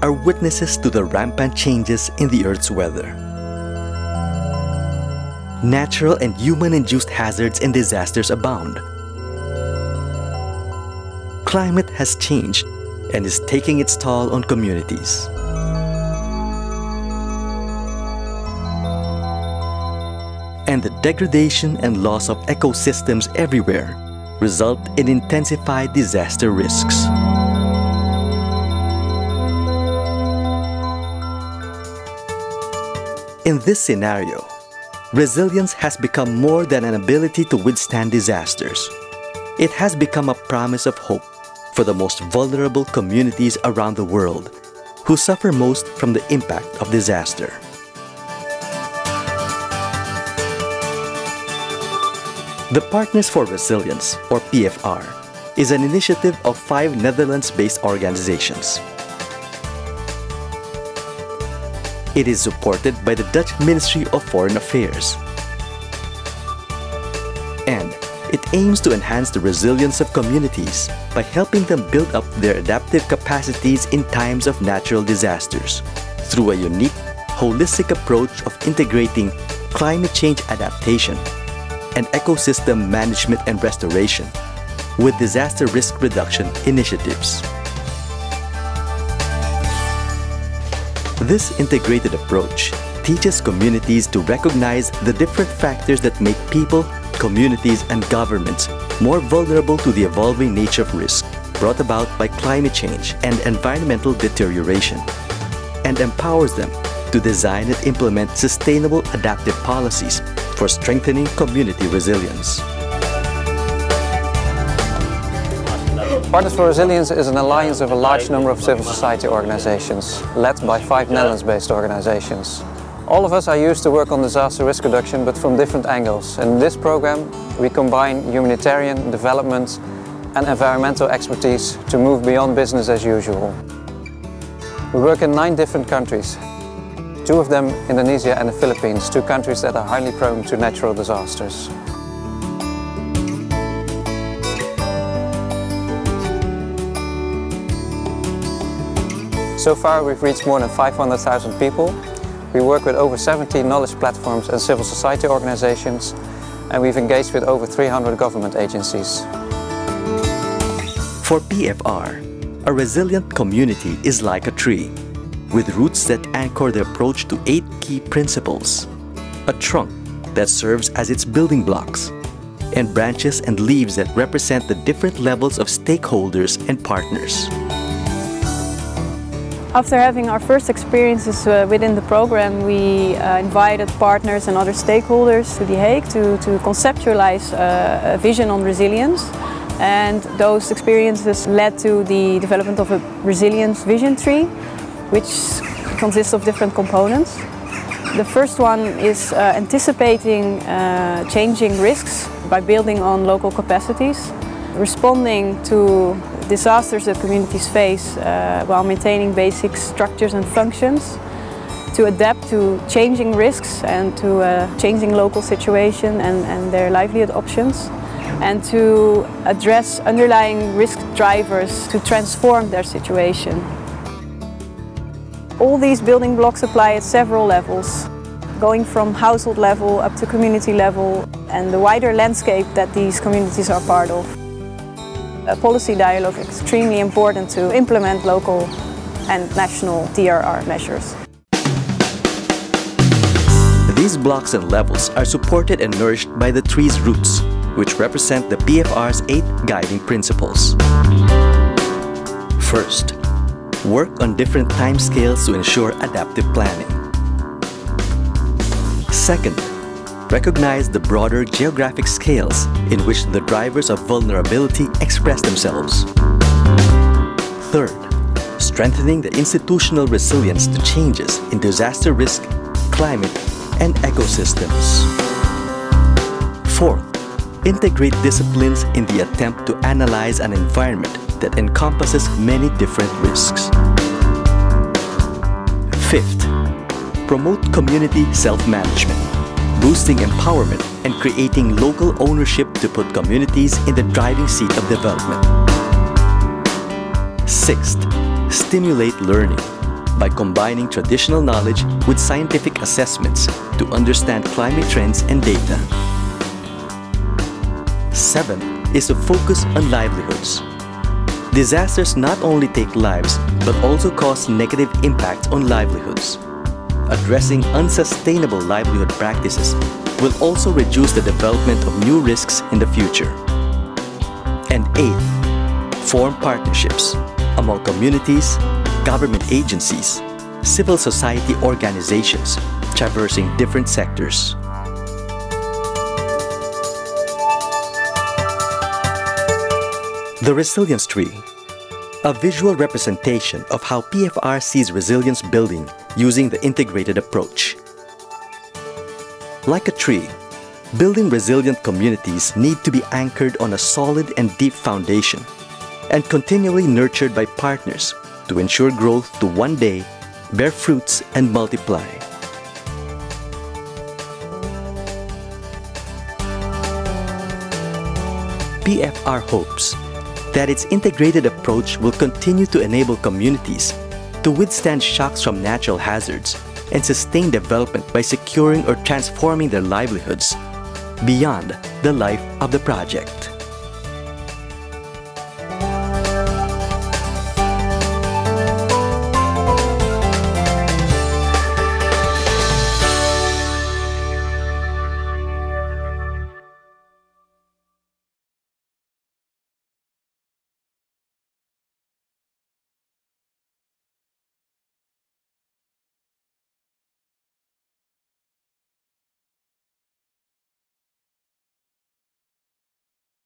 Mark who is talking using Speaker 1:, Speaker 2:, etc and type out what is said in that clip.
Speaker 1: are witnesses to the rampant changes in the Earth's weather. Natural and human-induced hazards and disasters abound. Climate has changed and is taking its toll on communities. And the degradation and loss of ecosystems everywhere result in intensified disaster risks. In this scenario, resilience has become more than an ability to withstand disasters. It has become a promise of hope for the most vulnerable communities around the world who suffer most from the impact of disaster. The Partners for Resilience, or PFR, is an initiative of 5 Netherlands-based organizations. It is supported by the Dutch Ministry of Foreign Affairs. And it aims to enhance the resilience of communities by helping them build up their adaptive capacities in times of natural disasters through a unique, holistic approach of integrating climate change adaptation and ecosystem management and restoration with disaster risk reduction initiatives. This integrated approach teaches communities to recognize the different factors that make people, communities, and governments more vulnerable to the evolving nature of risk brought about by climate change and environmental deterioration, and empowers them to design and implement sustainable adaptive policies for strengthening community resilience.
Speaker 2: Partners for Resilience is an alliance of a large number of civil society organizations, led by 5 Netherlands-based organizations. All of us are used to work on disaster risk reduction, but from different angles. In this program, we combine humanitarian, development and environmental expertise to move beyond business as usual. We work in 9 different countries, 2 of them Indonesia and the Philippines, 2 countries that are highly prone to natural disasters. So far we've reached more than 500,000 people. We work with over 70 knowledge platforms and civil society organizations, and we've engaged with over 300 government agencies.
Speaker 1: For PFR, a resilient community is like a tree, with roots that anchor the approach to 8 key principles, a trunk that serves as its building blocks, and branches and leaves that represent the different levels of stakeholders and partners.
Speaker 3: After having our first experiences within the program, we invited partners and other stakeholders to The Hague to conceptualize a vision on resilience. And those experiences led to the development of a resilience vision tree, which consists of different components. The first one is anticipating changing risks by building on local capacities, responding to disasters that communities face while maintaining basic structures and functions, to adapt to changing risks and to changing local situation and their livelihood options, and to address underlying risk drivers to transform their situation. All these building blocks apply at several levels, going from household level up to community level and the wider landscape that these communities are part of. A policy dialogue is extremely important to implement local and national TRR measures.
Speaker 1: These blocks and levels are supported and nourished by the tree's roots, which represent the PFR's 8 guiding principles. First, work on different timescales to ensure adaptive planning. Second, recognize the broader geographic scales in which the drivers of vulnerability express themselves. Third, strengthening the institutional resilience to changes in disaster risk, climate, and ecosystems. Fourth, integrate disciplines in the attempt to analyze an environment that encompasses many different risks. Fifth, promote community self-management, boosting empowerment and creating local ownership to put communities in the driving seat of development. Sixth, stimulate learning, by combining traditional knowledge with scientific assessments to understand climate trends and data. 7 is to focus on livelihoods. Disasters not only take lives but also cause negative impacts on livelihoods. Addressing unsustainable livelihood practices will also reduce the development of new risks in the future. And 8, form partnerships among communities, government agencies, civil society organizations traversing different sectors. The Resilience Tree, a visual representation of how PFR sees resilience building using the integrated approach. Like a tree, building resilient communities need to be anchored on a solid and deep foundation and continually nurtured by partners to ensure growth to one day bear fruits and multiply. PFR hopes that its integrated approach will continue to enable communities to withstand shocks from natural hazards and sustain development by securing or transforming their livelihoods beyond the life of the project.